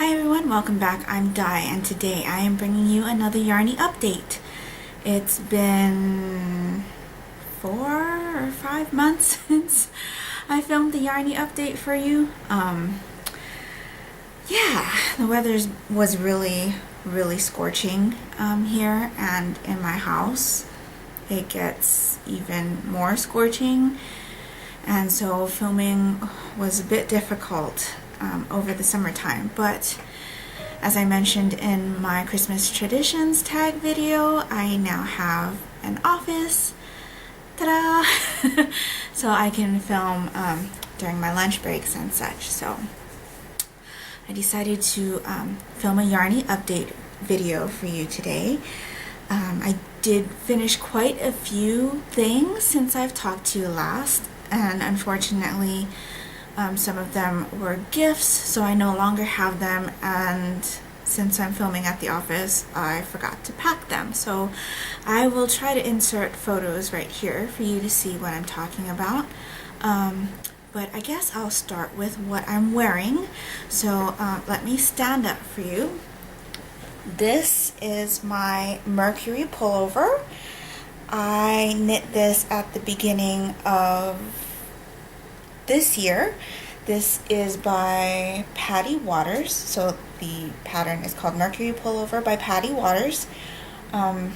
Hi everyone, welcome back. I'm Di and today I am bringing you another Yarnie update. It's been 4 or 5 months since I filmed the Yarnie update for you. Yeah, the weather was really scorching here, and in my house it gets even more scorching, and so filming was a bit difficult over the summertime. But as I mentioned in my Christmas traditions tag video, I now have an office, ta-da! So I can film during my lunch breaks and such. So I decided to film a Yarnie update video for you today. I did finish quite a few things since I've talked to you last, and unfortunately some of them were gifts, so I no longer have them, and since I'm filming at the office, I forgot to pack them. So I will try to insert photos right here for you to see what I'm talking about. But I guess I'll start with what I'm wearing. So let me stand up for you. This is my Mercury Pullover. I knit this at the beginning of this year. This is by Patty Waters, so the pattern is called Mercury Pullover by Patty Waters. I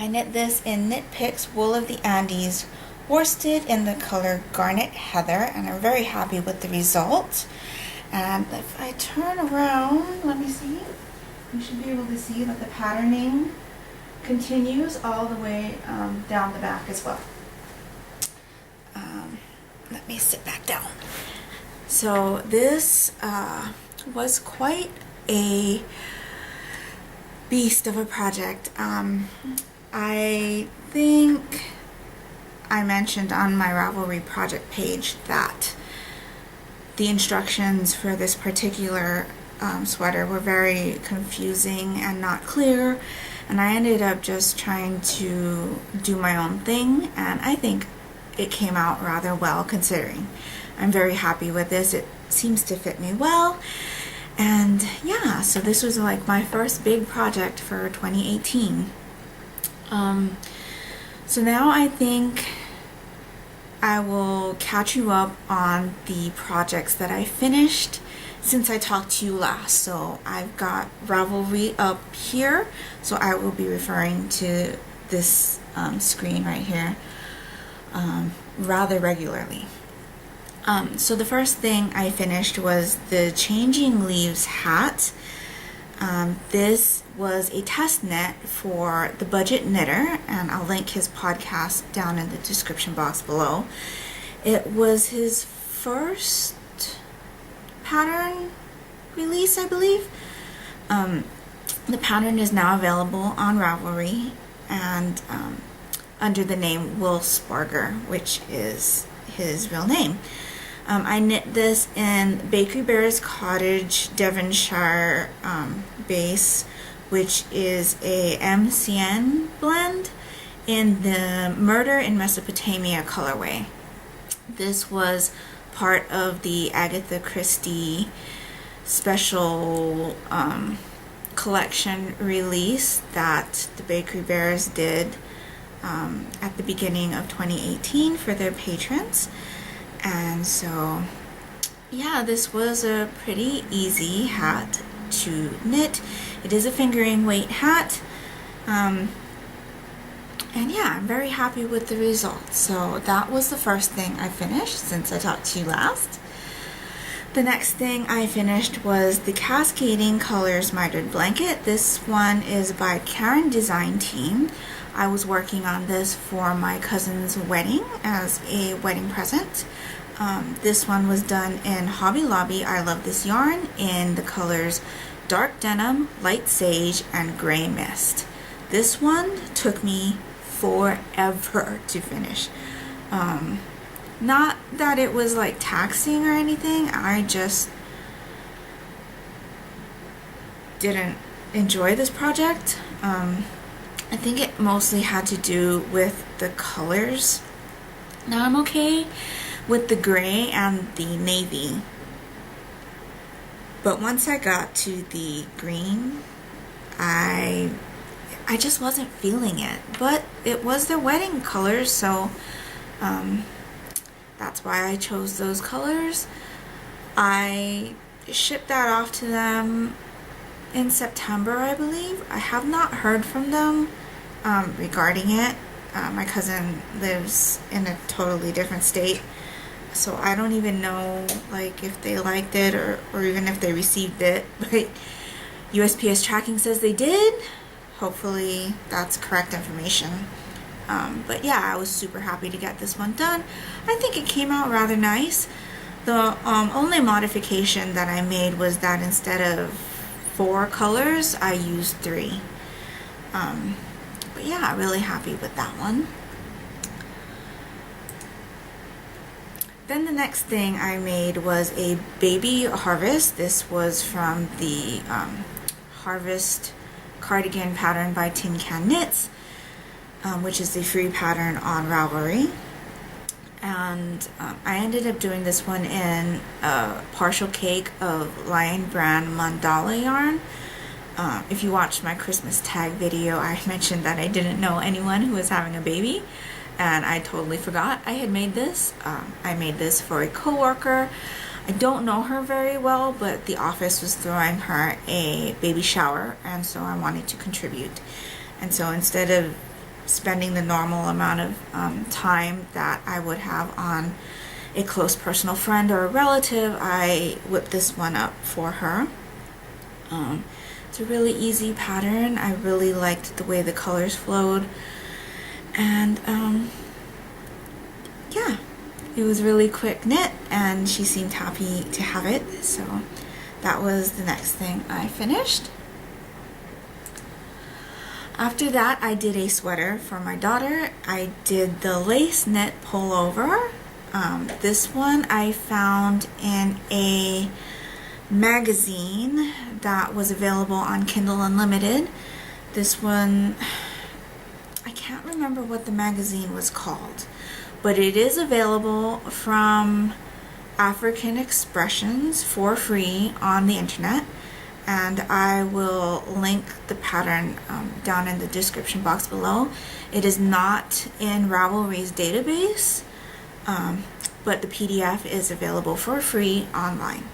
knit this in Knit Picks Wool of the Andes worsted in the color Garnet Heather, and I'm very happy with the result. And if I turn around, let me see, you should be able to see that the patterning continues all the way down the back as well. Let me sit back down. So this was quite a beast of a project. I think I mentioned on my Ravelry project page that the instructions for this particular sweater were very confusing and not clear, and I ended up just trying to do my own thing, and I think it came out rather well considering. I'm very happy with this. It seems to fit me well, and yeah, so this was like my first big project for 2018. So now I think I will catch you up on the projects that I finished since I talked to you last. So I've got Ravelry up here, so I will be referring to this screen right here rather regularly. So the first thing I finished was the Changing Leaves hat. This was a test knit for the Budget Knitter, and I'll link his podcast down in the description box below. It was his first pattern release, I believe. The pattern is now available on Ravelry and under the name Will Sparger, which is his real name. I knit this in Bakery Bear's Cottage Devonshire base, which is a MCN blend in the Murder in Mesopotamia colorway. This was part of the Agatha Christie special collection release that the Bakery Bears did at the beginning of 2018 for their patrons. And so yeah, this was a pretty easy hat to knit. It is a fingering weight hat, and yeah, I'm very happy with the results. So that was the first thing I finished since I talked to you last. The next thing I finished was the Cascading Colors Mitered Blanket. This one is by Karen Design Team. I was working on this for my cousin's wedding as a wedding present. This one was done in Hobby Lobby. I love this yarn in the colors Dark Denim, Light Sage, and Gray Mist. This one took me forever to finish. Not that it was like taxing or anything, I just didn't enjoy this project. I think it mostly had to do with the colors. Now I'm okay with the gray and the navy. But once I got to the green, I just wasn't feeling it. But it was their wedding colors, so that's why I chose those colors. I shipped that off to them in September, I believe. I have not heard from them regarding it. My cousin lives in a totally different state, so I don't even know like if they liked it or even if they received it. But USPS tracking says they did. Hopefully that's correct information. But yeah, I was super happy to get this one done. I think it came out rather nice. The only modification that I made was that instead of 4 colors, I used 3. But yeah, really happy with that one. Then the next thing I made was a baby harvest. This was from the Harvest Cardigan pattern by Tin Can Knits, which is the free pattern on Ravelry. And I ended up doing this one in a partial cake of Lion brand mandala yarn. If you watched my Christmas tag video, I mentioned that I didn't know anyone who was having a baby, and I totally forgot I had made this. I made this for a coworker. I don't know her very well, but the office was throwing her a baby shower, and so I wanted to contribute. And so instead of spending the normal amount of time that I would have on a close personal friend or a relative, I whipped this one up for her. It's a really easy pattern. I really liked the way the colors flowed, and yeah, it was really quick knit, and she seemed happy to have it, so that was the next thing I finished. After that, I did a sweater for my daughter. I did the lace knit pullover. This one I found in a magazine that was available on Kindle Unlimited. This one, I can't remember what the magazine was called, but it is available from African Expressions for free on the internet. And I will link the pattern down in the description box below. It is not in Ravelry's database, but the PDF is available for free online.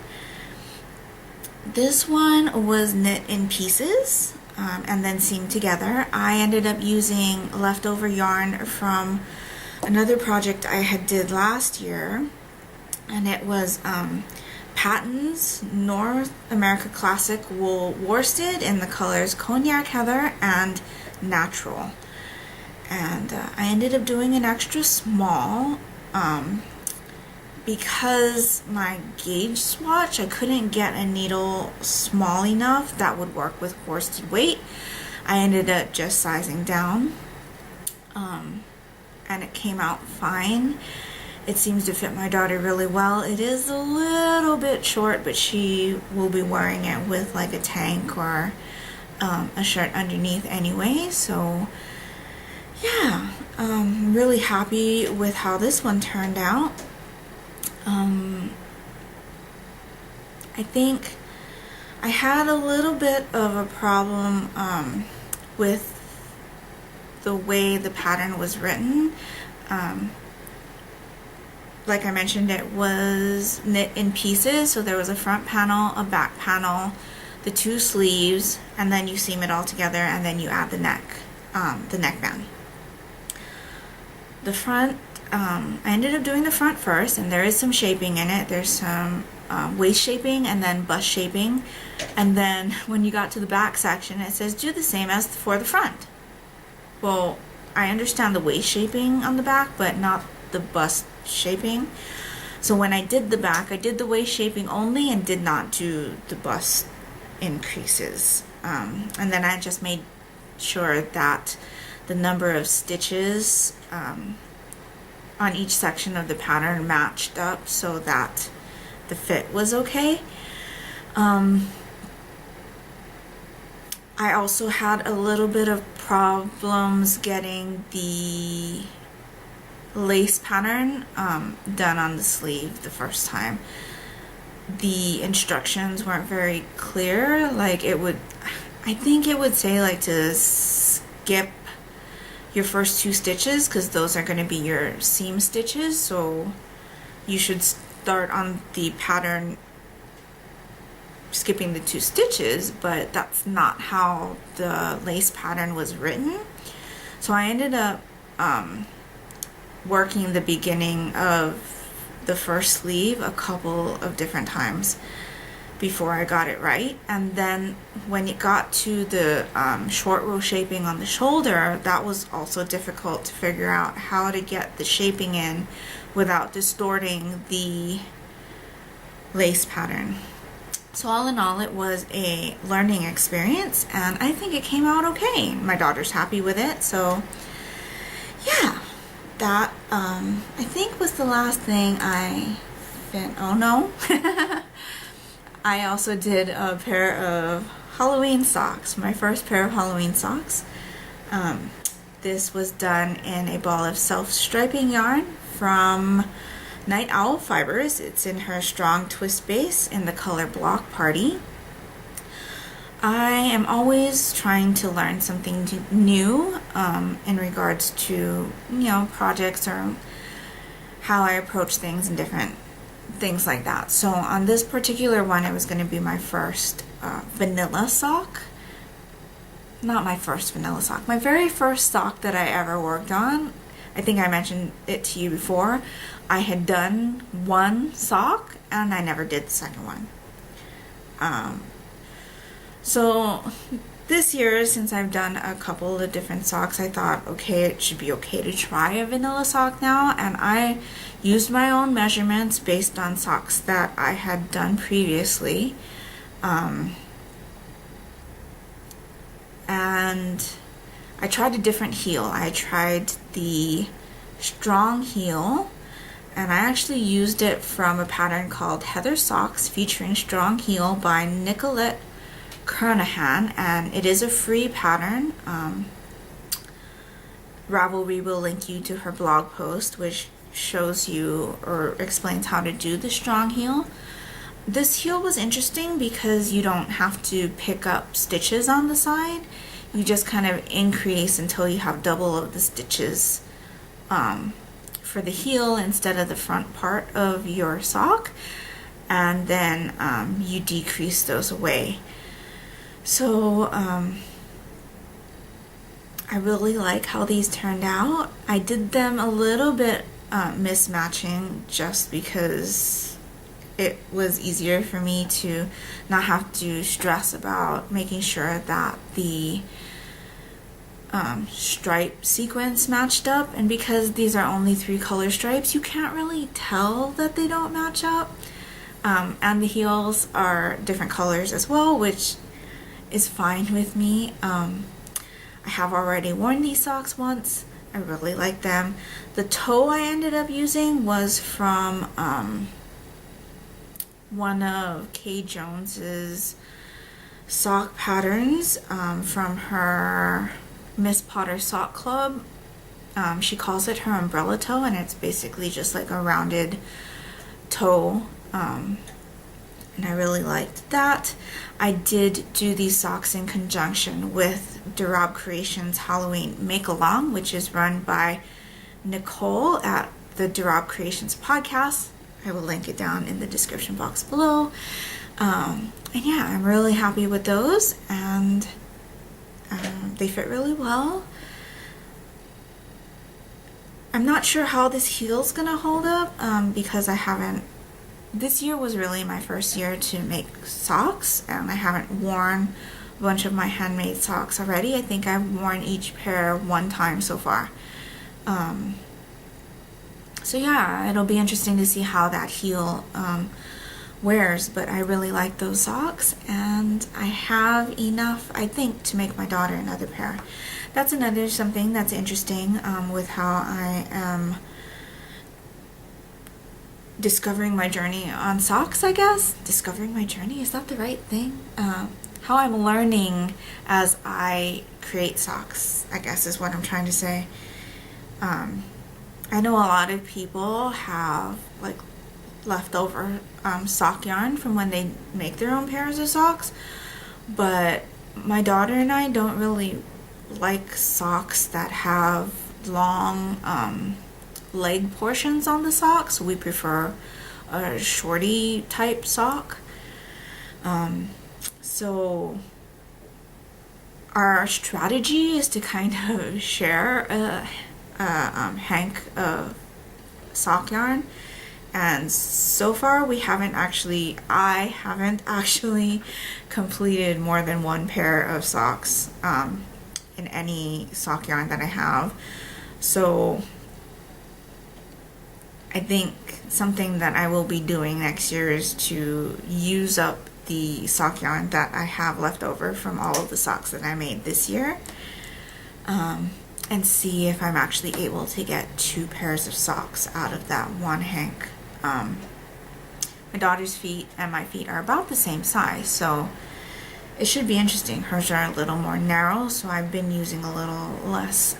This one was knit in pieces and then seamed together. I ended up using leftover yarn from another project I had did last year, and it was Patton's North America Classic Wool Worsted in the colors Cognac Heather and Natural. And I ended up doing an extra small because my gauge swatch, I couldn't get a needle small enough that would work with worsted weight. I ended up just sizing down, and it came out fine. It seems to fit my daughter really well. It is a little bit short, but she will be wearing it with like a tank or a shirt underneath anyway. So yeah, really happy with how this one turned out. I think I had a little bit of a problem with the way the pattern was written. Like I mentioned, it was knit in pieces, so there was a front panel, a back panel, the 2 sleeves, and then you seam it all together, and then you add the neckband. The front, I ended up doing the front first, and there is some shaping in it. There's some waist shaping and then bust shaping, and then when you got to the back section, it says do the same as for the front. Well, I understand the waist shaping on the back, but not the bust shaping. So when I did the back, I did the waist shaping only and did not do the bust increases. And then I just made sure that the number of stitches on each section of the pattern matched up so that the fit was okay. I also had a little bit of problems getting the lace pattern done on the sleeve the first time. the instructions weren't very clear. Like I think it would say like to skip your first 2 stitches because those are going to be your seam stitches, so you should start on the pattern skipping the 2 stitches, but that's not how the lace pattern was written. So I ended up working the beginning of the first sleeve a couple of different times before I got it right, and then when it got to the short row shaping on the shoulder, that was also difficult to figure out how to get the shaping in without distorting the lace pattern. So all in all, it was a learning experience, and I think it came out okay. My daughter's happy with it, so yeah, that I think was the last thing I oh no. I also did a pair of Halloween socks, my first pair of Halloween socks. This was done in a ball of self-striping yarn from Night Owl Fibers. It's in her Strong Twist base in the color Block Party. I am always trying to learn something new in regards to, projects or how I approach things and different things like that. So on this particular one, it was going to be my first vanilla sock. Not my first vanilla sock. My very first sock that I ever worked on. I think I mentioned it to you before. I had done one sock and I never did the second one. So this year, since I've done a couple of different socks, I thought, okay, it should be okay to try a vanilla sock now, and I used my own measurements based on socks that I had done previously. And I tried a different heel. I tried the strong heel, and I actually used it from a pattern called Heather Socks featuring strong heel by Nicolette Kernahan, and it is a free pattern. Ravelry will link you to her blog post, which shows you or explains how to do the strong heel. This heel was interesting because you don't have to pick up stitches on the side. You just kind of increase until you have double of the stitches for the heel instead of the front part of your sock, and then you decrease those away. So I really like how these turned out. I did them a little bit mismatching just because it was easier for me to not have to stress about making sure that the stripe sequence matched up, and because these are only 3 color stripes, you can't really tell that they don't match up. And the heels are different colors as well, which is fine with me. I have already worn these socks once. I really like them. The toe I ended up using was from one of Kay Jones's sock patterns from her Miss Potter Sock Club. She calls it her umbrella toe, and it's basically just like a rounded toe, and I really liked that. I did do these socks in conjunction with Durab Creations Halloween Make Along, which is run by Nicole at the Durab Creations podcast. I will link it down in the description box below. And yeah, I'm really happy with those, and they fit really well. I'm not sure how this heel's gonna hold up because this year was really my first year to make socks, and I haven't worn a bunch of my handmade socks already. I think I've worn each pair one time so far. So yeah, it'll be interesting to see how that heel wears, but I really like those socks, and I have enough, I think, to make my daughter another pair. That's something that's interesting with how I am discovering my journey on socks, I guess. Discovering my journey, is that the right thing? How I'm learning as I create socks, I guess is what I'm trying to say. I know a lot of people have like leftover sock yarn from when they make their own pairs of socks, but my daughter and I don't really like socks that have long leg portions on the socks. We prefer a shorty type sock. So our strategy is to kind of share a hank of sock yarn, and so far I haven't actually completed more than one pair of socks in any sock yarn that I have. So I think something that I will be doing next year is to use up the sock yarn that I have left over from all of the socks that I made this year, and see if I'm actually able to get 2 pairs of socks out of that one hank. My daughter's feet and my feet are about the same size, so it should be interesting. Hers are a little more narrow, so I've been using a little less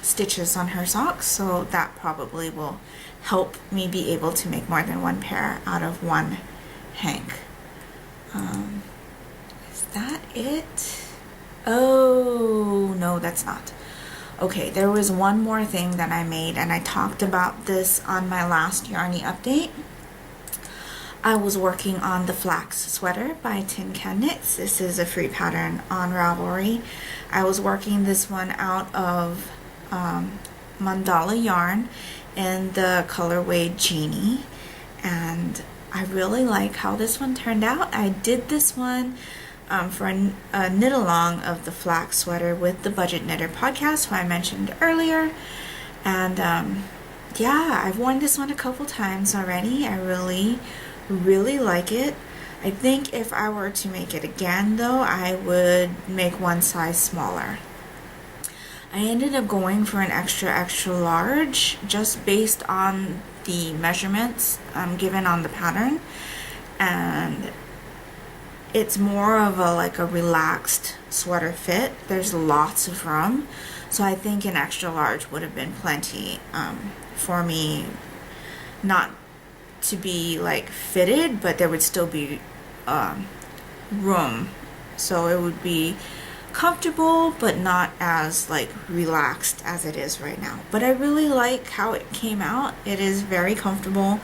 stitches on her socks, so that probably will help me be able to make more than one pair out of one hank. Is that it? Oh, no, that's not. Okay, there was one more thing that I made, and I talked about this on my last Yarnie update. I was working on the Flax Sweater by Tin Can Knits. This is a free pattern on Ravelry. I was working this one out of mandala yarn in the colorway Genie, and I really like how this one turned out. I did this one for a knit along of the Flax Sweater with the Budget Knitter podcast, who I mentioned earlier, and yeah, I've worn this one a couple times already. I really like it. I think if I were to make it again though, I would make one size smaller. I ended up going for an extra large just based on the measurements given on the pattern, and it's more of a relaxed sweater fit. There's lots of room, so I think an extra large would have been plenty for me, not to be fitted, but there would still be room, so it would be comfortable but not as relaxed as it is right now. But I really like how it came out. It is very comfortable.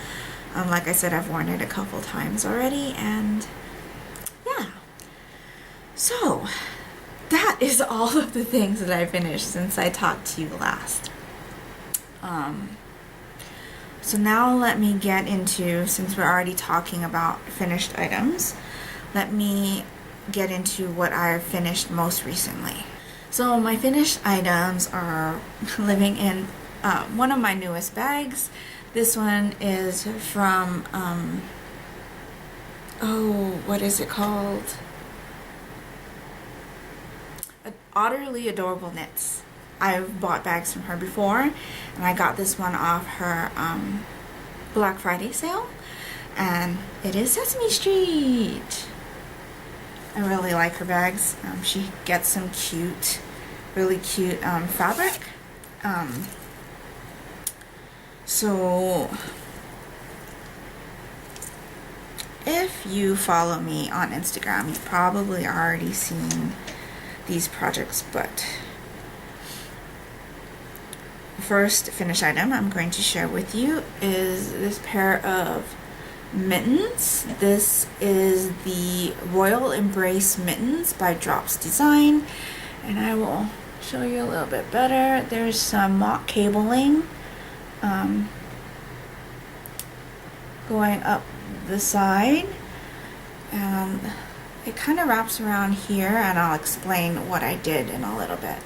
Like I said, I've worn it a couple times already, and yeah. So that is all of the things that I finished since I talked to you last. So now let me get into, since we're already talking about finished items, let me get into what I've finished most recently. So my finished items are living in one of my newest bags. This one is from, what is it called? Utterly Adorable Knits. I've bought bags from her before, and I got this one off her Black Friday sale, and it is Sesame Street. I really like her bags. She gets some really cute fabric. So if you follow me on Instagram, you've probably already seen these projects, but first finished item I'm going to share with you is this pair of mittens. This is the Royal Embrace mittens by Drops Design, and I will show you a little bit better. There's some mock cabling going up the side, and it kind of wraps around here, and I'll explain what I did in a little bit.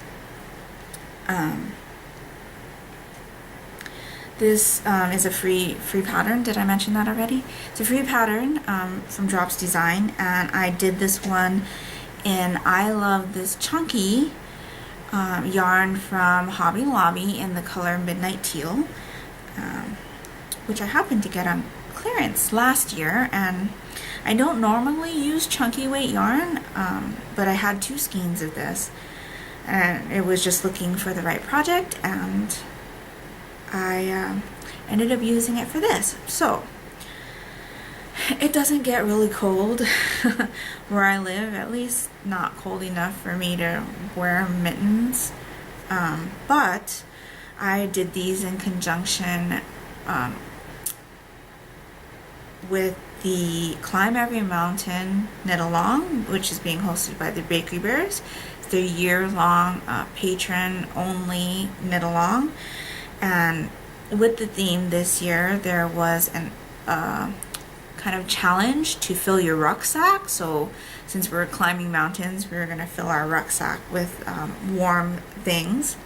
This is a free pattern. Did I mention that already? It's a free pattern from Drops Design, and I did this one in I Love This Chunky yarn from Hobby Lobby in the color Midnight Teal, which I happened to get on clearance last year. And I don't normally use chunky weight yarn, but I had 2 skeins of this, and it was just looking for the right project, and I ended up using it for this. So it doesn't get really cold where I live, at least not cold enough for me to wear mittens. But I did these in conjunction with the Climb Every Mountain Knit Along, which is being hosted by the Bakery Bears. It's their year-long patron-only knit along, and with the theme this year, there was an kind of challenge to fill your rucksack. So since we're climbing mountains, we were going to fill our rucksack with warm things.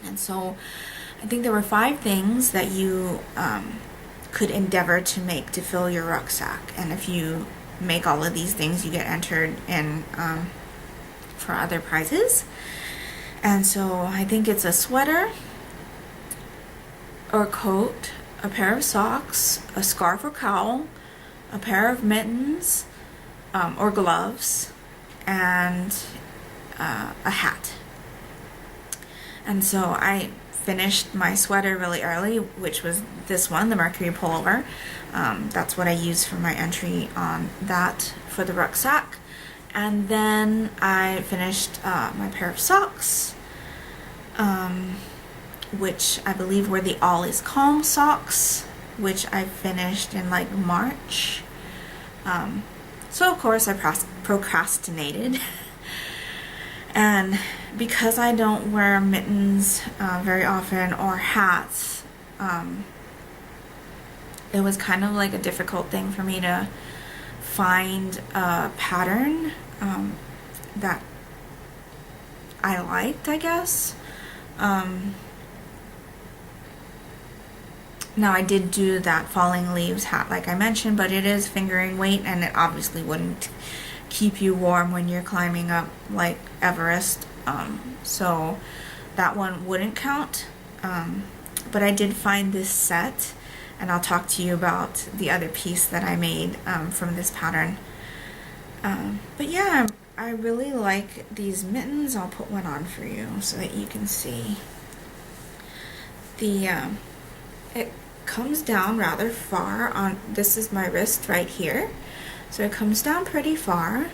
And so I think there were 5 things that you could endeavor to make to fill your rucksack. And if you make all of these things, you get entered in for other prizes. And so I think it's a sweater or coat, a pair of socks, a scarf or cowl, a pair of mittens or gloves, and a hat. And so I finished my sweater really early, which was this one, the Mercury Pullover. That's what I used for my entry on that for the rucksack. And then I finished my pair of socks, which I believe were the All Is Calm socks, which I finished in like March. So of course I procrastinated. And because I don't wear mittens very often or hats, it was kind of like a difficult thing for me to find a pattern that I liked, I guess. Now I did do that falling leaves hat like I mentioned, but it is fingering weight, and it obviously wouldn't keep you warm when you're climbing up like Everest, so that one wouldn't count. But I did find this set, and I'll talk to you about the other piece that I made from this pattern. But yeah, I really like these mittens. I'll put one on for you so that you can see. It comes down rather far on, this is my wrist right here. So it comes down pretty far,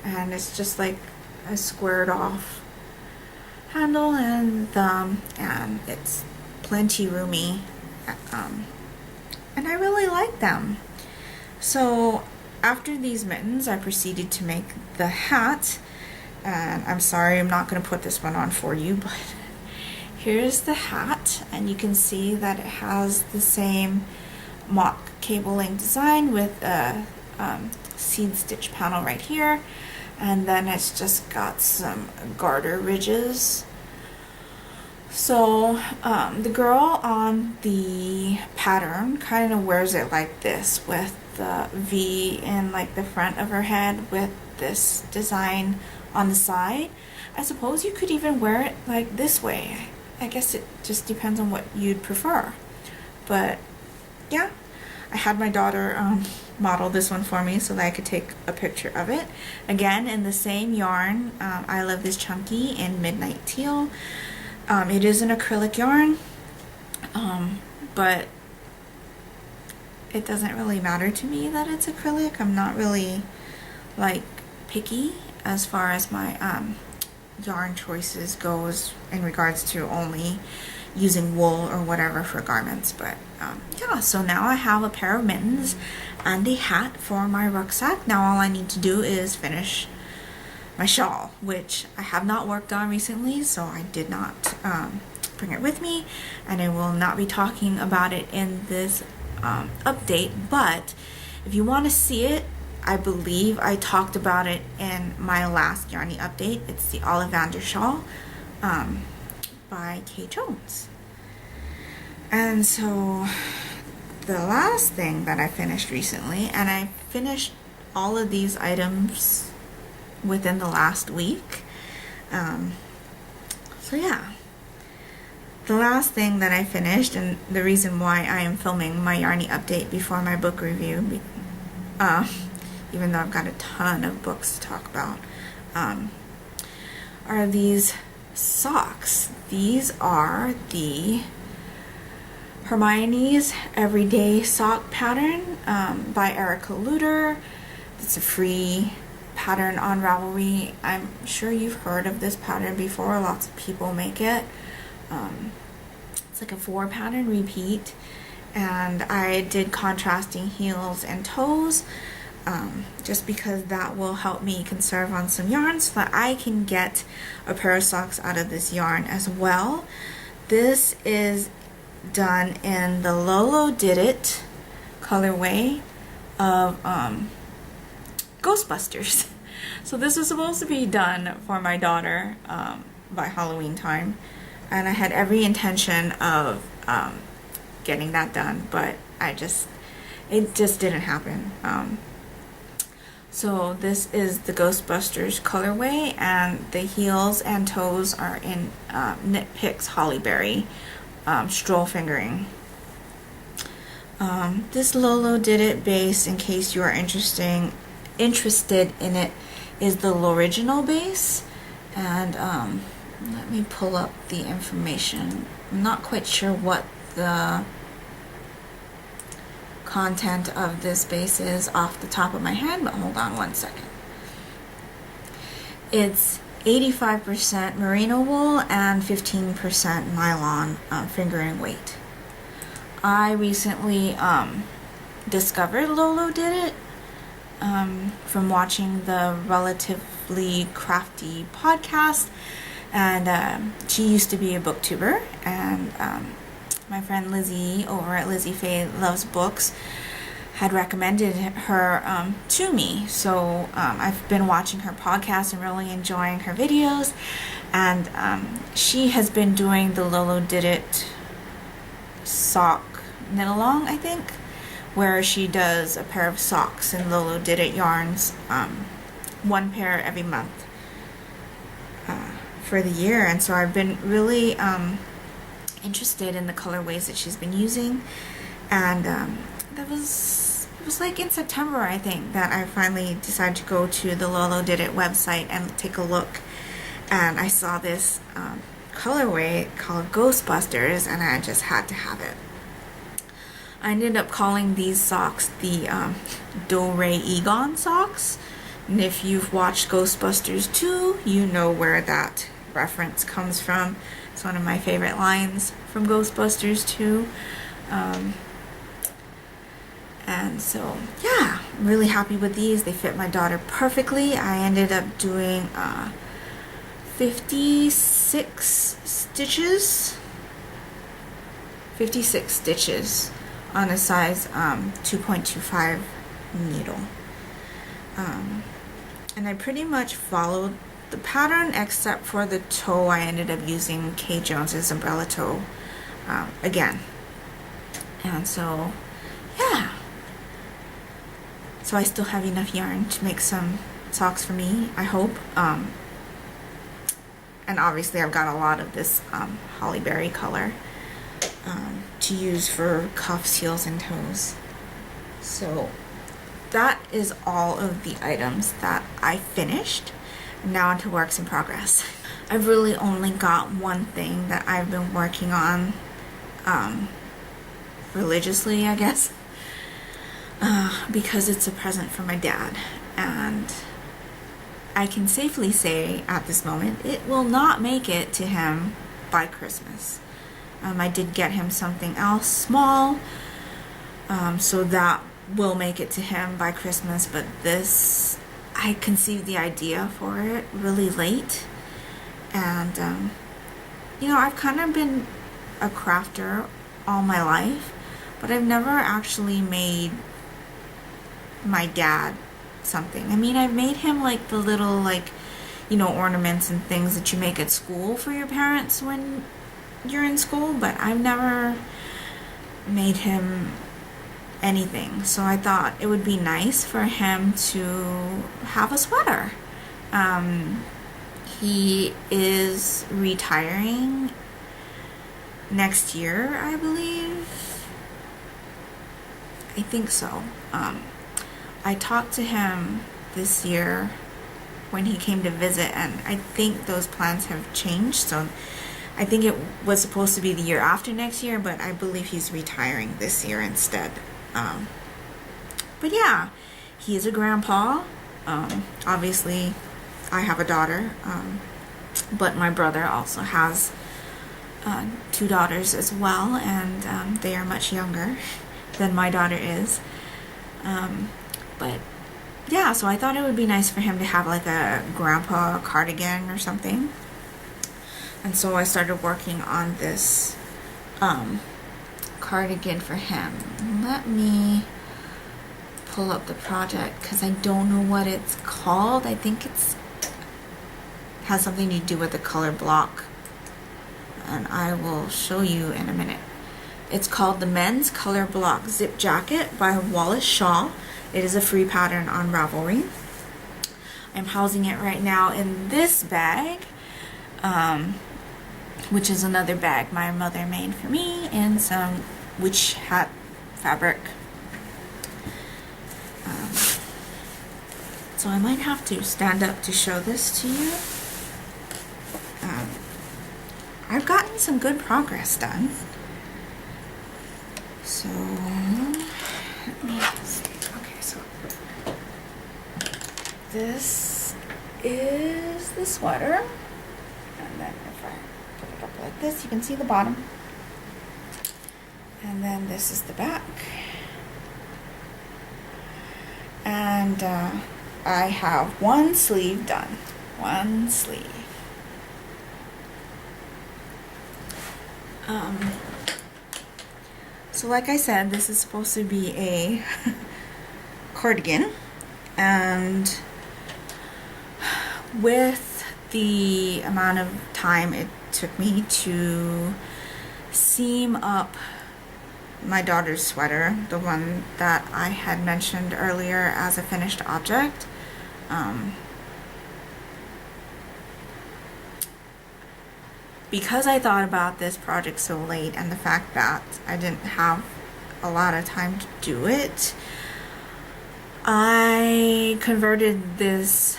and it's just like a squared off handle and thumb, and it's plenty roomy, and I really like them. So after these mittens, I proceeded to make the hat, and I'm sorry I'm not going to put this one on for you, but here's the hat, and you can see that it has the same mock cabling design with a seed stitch panel right here, and then it's just got some garter ridges. So the girl on the pattern kind of wears it like this, with the V in like the front of her head with this design on the side. I suppose you could even wear it like this way. I guess it just depends on what you'd prefer. But yeah, I had my daughter model this one for me so that I could take a picture of it. Again, in the same yarn, I Love This Chunky in Midnight Teal. It is an acrylic yarn, but it doesn't really matter to me that it's acrylic. I'm not really like picky as far as my yarn choices goes in regards to only using wool or whatever for garments. But yeah, so now I have a pair of mittens and a hat for my rucksack. Now all I need to do is finish my shawl, which I have not worked on recently, so I did not bring it with me, and I will not be talking about it in this update. But if you want to see it, I believe I talked about it in my last Yarnie update. It's the Ollivander Shawl by Kay Jones. And so the last thing that I finished recently, and I finished all of these items within the last week. So yeah, the last thing that I finished, and the reason why I am filming my Yarnie update before my book review, even though I've got a ton of books to talk about, are these socks. These are the Hermione's Everyday Sock Pattern by Erica Luder. It's a free pattern on Ravelry. I'm sure you've heard of this pattern before. Lots of people make it. It's like a 4 pattern repeat, and I did contrasting heels and toes just because that will help me conserve on some yarn so that I can get a pair of socks out of this yarn as well. This is done in the Lolo Did It colorway of Ghostbusters. So this was supposed to be done for my daughter by Halloween time, and I had every intention of getting that done, but it just didn't happen. So this is the Ghostbusters colorway, and the heels and toes are in Knit Picks Hollyberry stroll fingering. This Lolo Did It base, in case you are interested in it, is the original base, and let me pull up the information. I'm not quite sure what the content of this base is off the top of my head, but hold on one second. It's 85% merino wool and 15% nylon fingering weight. I recently discovered Lolo Did It from watching the Relatively Crafty podcast, and she used to be a booktuber, and my friend Lizzie over at Lizzie Faye Loves Books had recommended her to me. So I've been watching her podcast and really enjoying her videos, and she has been doing the Lolo Did It sock knit along, I think, where she does a pair of socks in Lolo Did It yarns, 1 pair every month for the year. And so I've been really interested in the colorways that she's been using, and it was like in September, I think, that I finally decided to go to the Lolo Did It website and take a look, and I saw this colorway called Ghostbusters, and I just had to have it. I ended up calling these socks the Do-Re Egon socks, and if you've watched Ghostbusters 2, you know where that reference comes from. It's one of my favorite lines from Ghostbusters 2. And so, yeah, I'm really happy with these. They fit my daughter perfectly. I ended up doing 56 stitches on a size 2.25 needle. And I pretty much followed the pattern except for the toe. I ended up using Kay Jones's umbrella toe again. And so, yeah. So I still have enough yarn to make some socks for me, I hope. And obviously I've got a lot of this Hollyberry color to use for cuffs, heels, and toes. So that is all of the items that I finished. Now onto works in progress. I've really only got one thing that I've been working on religiously, I guess, because it's a present for my dad, and I can safely say at this moment it will not make it to him by Christmas. I did get him something else small, so that will make it to him by Christmas, but this, I conceived the idea for it really late, and you know, I've kind of been a crafter all my life, but I've never actually made my dad something. I mean, I've made him like the little, like, you know, ornaments and things that you make at school for your parents when you're in school, but I've never made him anything. So I thought it would be nice for him to have a sweater. He is retiring next year, I believe. I think so. I talked to him this year when he came to visit, and I think those plans have changed, so I think it was supposed to be the year after next year, but I believe he's retiring this year instead. But yeah, he's a grandpa. Obviously, I have a daughter, but my brother also has 2 daughters as well, and they are much younger than my daughter is. But yeah, so I thought it would be nice for him to have like a grandpa cardigan or something. And so I started working on this cardigan for him. Let me pull up the project because I don't know what it's called. I think it's has something to do with the color block, and I will show you in a minute. It's called the Men's Color Block Zip Jacket by Wallace Shawl. It is a free pattern on Ravelry. I'm housing it right now in this bag, which is another bag my mother made for me in some witch hat fabric. So I might have to stand up to show this to you. I've gotten some good progress done. So, let me see. Okay, so this is the sweater. And then if I put it up like this, you can see the bottom. And then this is the back. And I have one sleeve done. One sleeve. So like I said, this is supposed to be a cardigan, and with the amount of time it took me to seam up my daughter's sweater, the one that I had mentioned earlier as a finished object, because I thought about this project so late and the fact that I didn't have a lot of time to do it, I converted this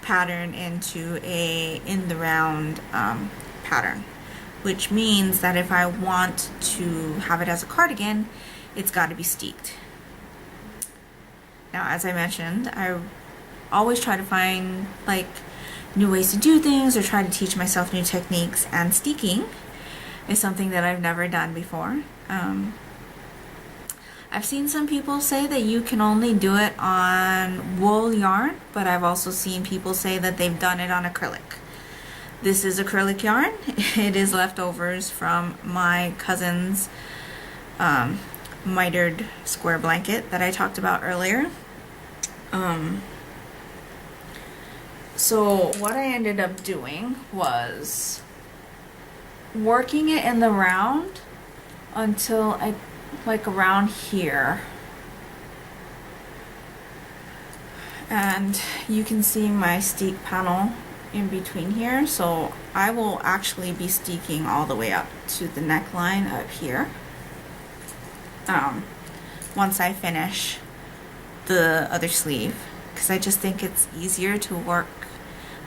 pattern into a in the round pattern, which means that if I want to have it as a cardigan, it's got to be steeked. Now, as I mentioned, I always try to find like new ways to do things or try to teach myself new techniques, and steeking is something that I've never done before. I've seen some people say that you can only do it on wool yarn, but I've also seen people say that they've done it on acrylic. This is acrylic yarn. It is leftovers from my cousin's mitered square blanket that I talked about earlier. So what I ended up doing was working it in the round until like around here. And you can see my steek panel in between here. So I will actually be steeking all the way up to the neckline up here. Once I finish the other sleeve, because I just think it's easier to work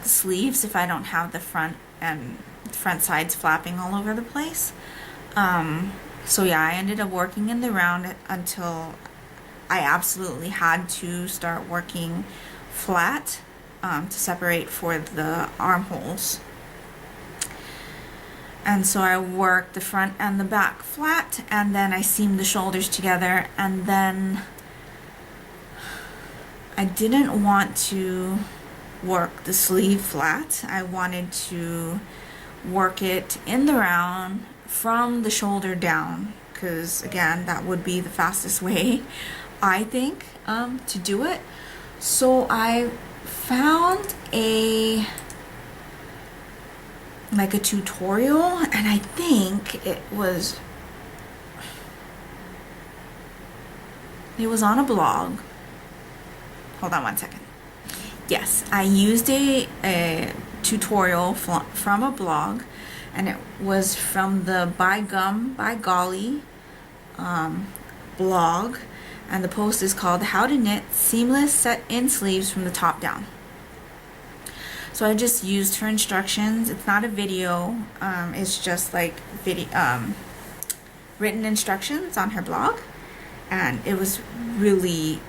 the sleeves if I don't have the front and front sides flapping all over the place. So yeah, I ended up working in the round until I absolutely had to start working flat to separate for the armholes. And so I worked the front and the back flat, and then I seamed the shoulders together, and then I didn't want to work the sleeve flat. I wanted to work it in the round from the shoulder down, because again, that would be the fastest way, I think, to do it. So I found a tutorial, and I think it was on a blog. Hold on one second. Yes, I used a tutorial from a blog, and it was from the By Gum by Golly blog, and the post is called How to Knit Seamless Set-In Sleeves from the Top Down. So I just used her instructions. It's not a video, it's just like written instructions on her blog, and it was really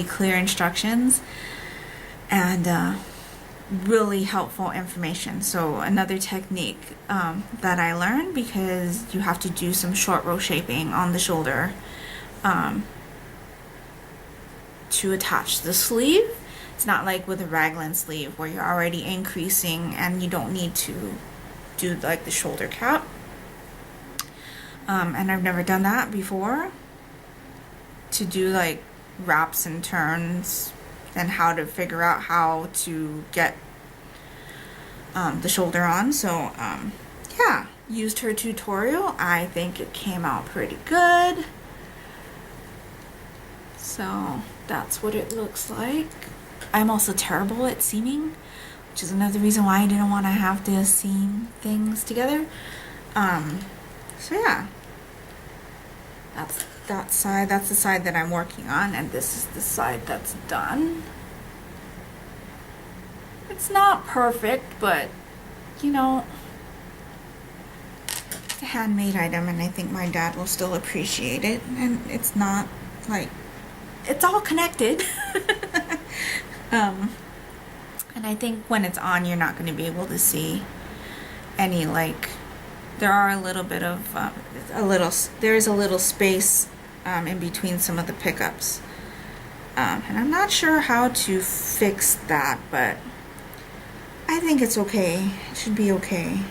clear instructions and really helpful information. So another technique that I learned, because you have to do some short row shaping on the shoulder to attach the sleeve. It's not like with a raglan sleeve where you're already increasing and you don't need to do like the shoulder cap. And I've never done that before, to do like wraps and turns and how to figure out how to get the shoulder on. So yeah, used her tutorial. I think it came out pretty good. So that's what it looks like. I'm also terrible at seaming, which is another reason why I didn't want to have to seam things together. So yeah, that's that side. That's the side that I'm working on, and this is the side that's done. It's not perfect, but you know, it's a handmade item, and I think my dad will still appreciate it. And it's not like, it's all connected. And I think when it's on, you're not going to be able to see any, like, there are a little bit of there's a little space in between some of the pickups, and I'm not sure how to fix that, but I think it's okay. It should be okay.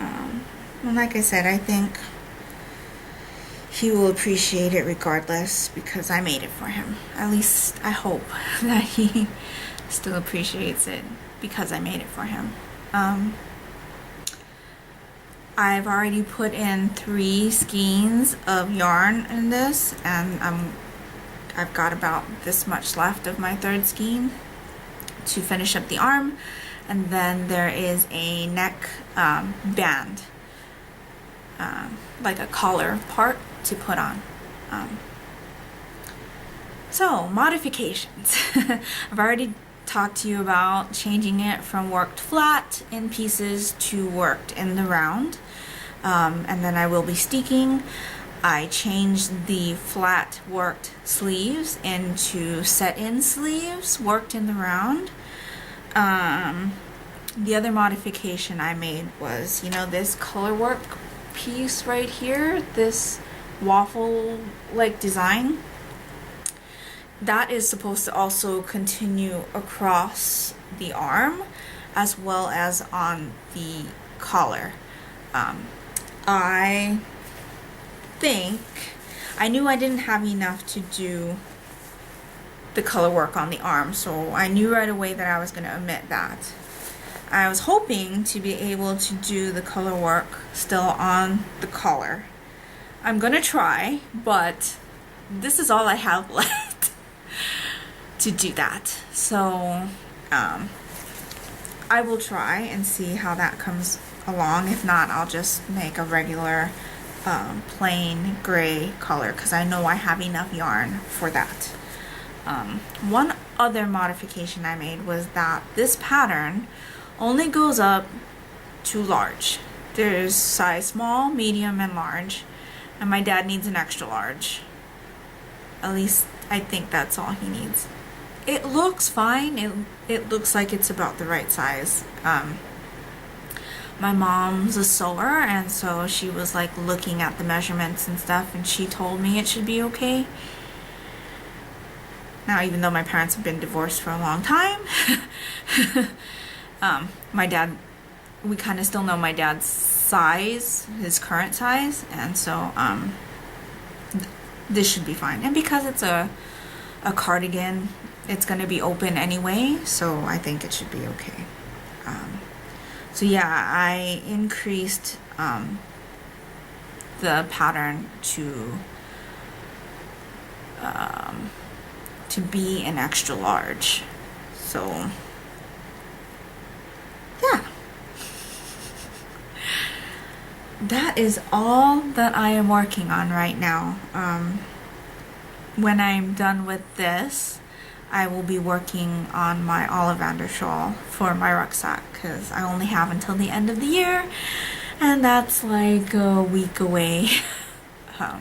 And like I said, I think he will appreciate it regardless, because I made it for him. At least I hope that he still appreciates it because I made it for him. I've already put in 3 skeins of yarn in this, and I've got about this much left of my 3rd skein to finish up the arm. And then there is a neck band, like a collar part to put on. So modifications. I've already talked to you about changing it from worked flat in pieces to worked in the round, and then I will be steeking. I changed the flat worked sleeves into set-in sleeves worked in the round. The other modification I made was, you know, this color work piece right here, this waffle like design, that is supposed to also continue across the arm as well as on the collar. I think I knew I didn't have enough to do the color work on the arm, so I knew right away that I was going to omit that. I was hoping to be able to do the color work still on the collar. I'm gonna try, but this is all I have left to do that. So I will try and see how that comes along. If not, I'll just make a regular plain gray color, because I know I have enough yarn for that. One other modification I made was that this pattern only goes up to large. There's size small, medium, and large, and my dad needs an extra large. At least I think that's all he needs. It looks fine. It looks like it's about the right size. My mom's a sewer, and so she was like looking at the measurements and stuff, and she told me it should be okay. Now, even though my parents have been divorced for a long time, my dad, we kind of still know my dad's size, his current size, and so this should be fine. And because it's a cardigan, it's going to be open anyway, so I think it should be okay. So yeah, I increased the pattern to be an extra large. So yeah, that is all that I am working on right now. When I'm done with this, I will be working on my Ollivander shawl for my rucksack because I only have until the end of the year, and that's like a week away. But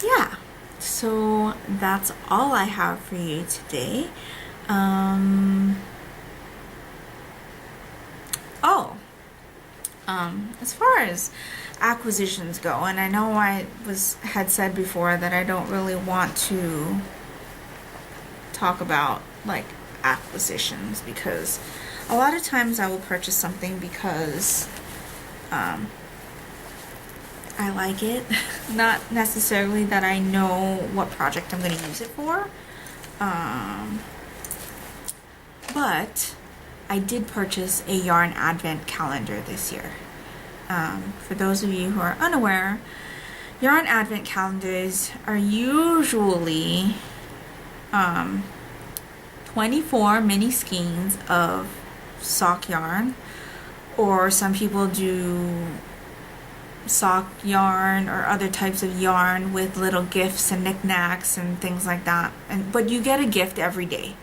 yeah, so that's all I have for you today. As far as acquisitions go, and I know I had said before that I don't really want to talk about like acquisitions, because a lot of times I will purchase something because I like it, not necessarily that I know what project I'm going to use it for. But I did purchase a yarn advent calendar this year. For those of you who are unaware, yarn advent calendars are usually 24 mini skeins of sock yarn, or some people do sock yarn or other types of yarn with little gifts and knickknacks and things like that. But you get a gift every day.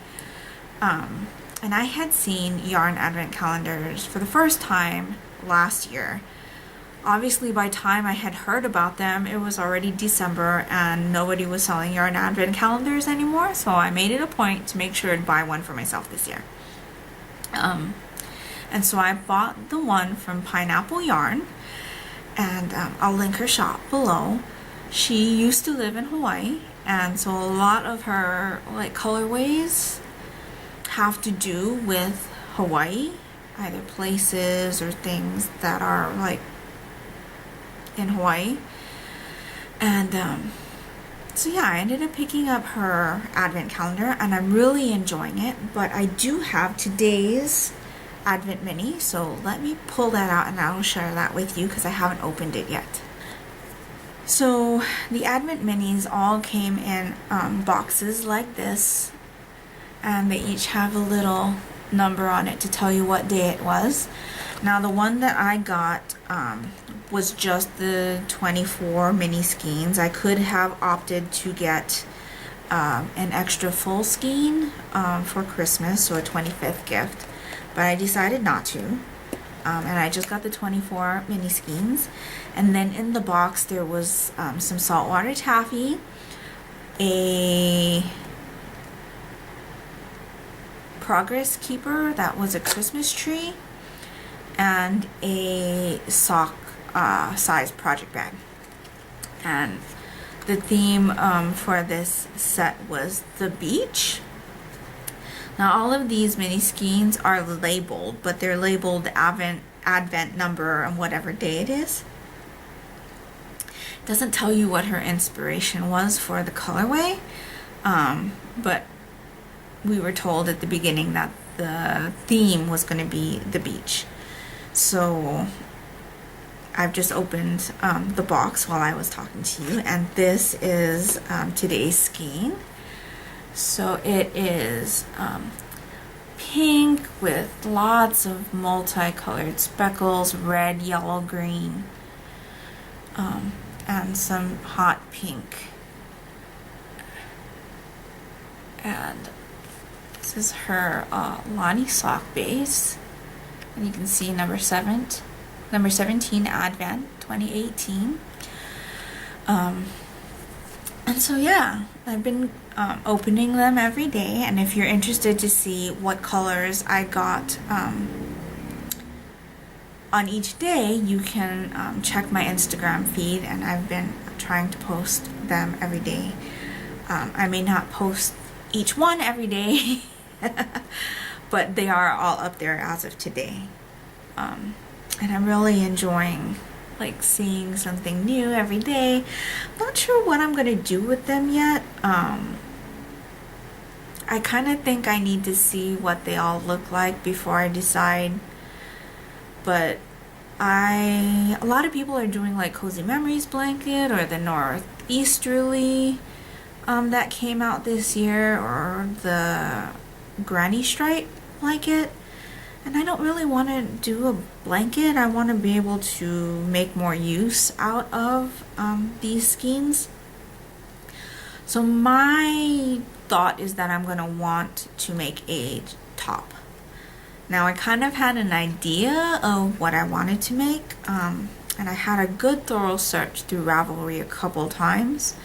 And I had seen yarn advent calendars for the first time last year. Obviously, by the time I had heard about them, it was already December and nobody was selling yarn advent calendars anymore, so I made it a point to make sure to buy one for myself this year. And so I bought the one from Pineapple Yarn, and I'll link her shop below. She used to live in Hawaii, and so a lot of her like colorways have to do with Hawaii, either places or things that are like in Hawaii. And so yeah, I ended up picking up her advent calendar and I'm really enjoying it. But I do have today's advent mini, so let me pull that out and I'll share that with you because I haven't opened it yet. So the advent minis all came in boxes like this, and they each have a little number on it to tell you what day it was. Now the one that I got was just the 24 mini skeins. I could have opted to get an extra full skein for Christmas, so a 25th gift, but I decided not to. And I just got the 24 mini skeins. And then in the box there was some saltwater taffy, a Progress Keeper that was a Christmas tree, and a sock size project bag. And the theme for this set was the beach. Now all of these mini skeins are labeled, but they're labeled advent number and whatever day it is. It doesn't tell you what her inspiration was for the colorway, but we were told at the beginning that the theme was going to be the beach. So I've just opened the box while I was talking to you, and this is today's skein. So it is pink with lots of multicolored speckles, red, yellow, green, and some hot pink. And this is her Lani sock base, and you can see number 17 Advent 2018. And so yeah, I've been opening them every day, and if you're interested to see what colors I got on each day, you can check my Instagram feed, and I've been trying to post them every day. I may not post each one every day, but they are all up there as of today. And I'm really enjoying like seeing something new every day. Not sure what I'm gonna do with them yet. I kind of think I need to see what they all look like before I decide. But a lot of people are doing like Cozy Memories blanket, or the Northeasterly that came out this year, or the Granny Stripe blanket. And I don't really want to do a blanket. I want to be able to make more use out of these skeins. So my thought is that I'm gonna want to make a top. Now I kind of had an idea of what I wanted to make, and I had a good thorough search through Ravelry a couple times,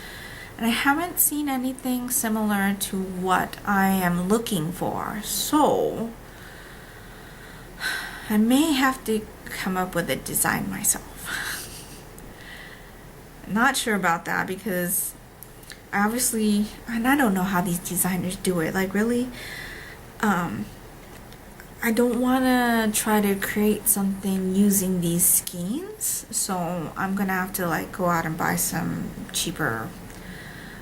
and I haven't seen anything similar to what I am looking for. So I may have to come up with a design myself. Not sure about that because obviously, and I don't know how these designers do it, like really, I don't want to try to create something using these skeins, so I'm gonna have to like go out and buy some cheaper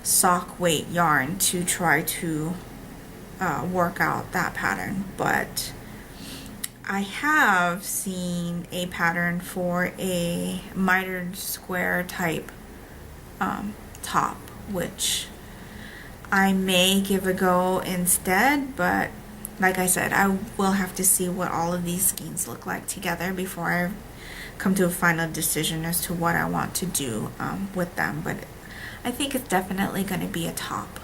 sock weight yarn to try to work out that pattern. But I have seen a pattern for a mitered square type top, which I may give a go instead, but like I said, I will have to see what all of these skeins look like together before I come to a final decision as to what I want to do with them. But I think it's definitely going to be a top.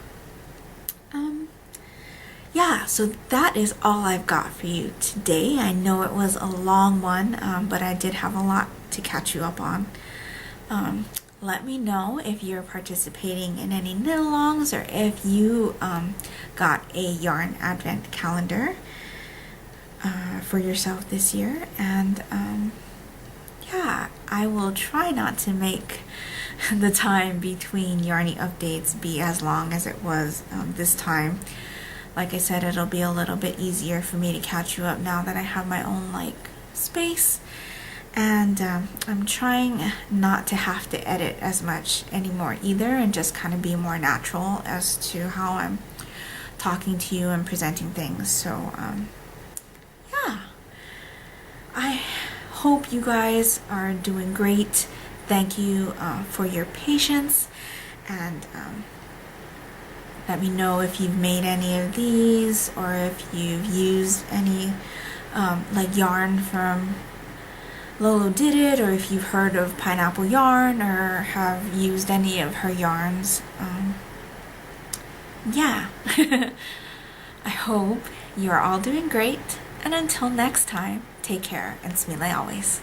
Yeah, so that is all I've got for you today. I know it was a long one, but I did have a lot to catch you up on. Let me know if you're participating in any knit-alongs or if you got a yarn advent calendar for yourself this year. And yeah, I will try not to make the time between Yarnie updates be as long as it was this time. Like I said, it'll be a little bit easier for me to catch you up now that I have my own like space. And I'm trying not to have to edit as much anymore either, and just kind of be more natural as to how I'm talking to you and presenting things. So yeah, I hope you guys are doing great. Thank you for your patience, and let me know if you've made any of these or if you've used any like yarn from Lolo Did It, or if you've heard of Pineapple Yarn or have used any of her yarns. Yeah. I hope you're all doing great, and until next time, take care and smile always.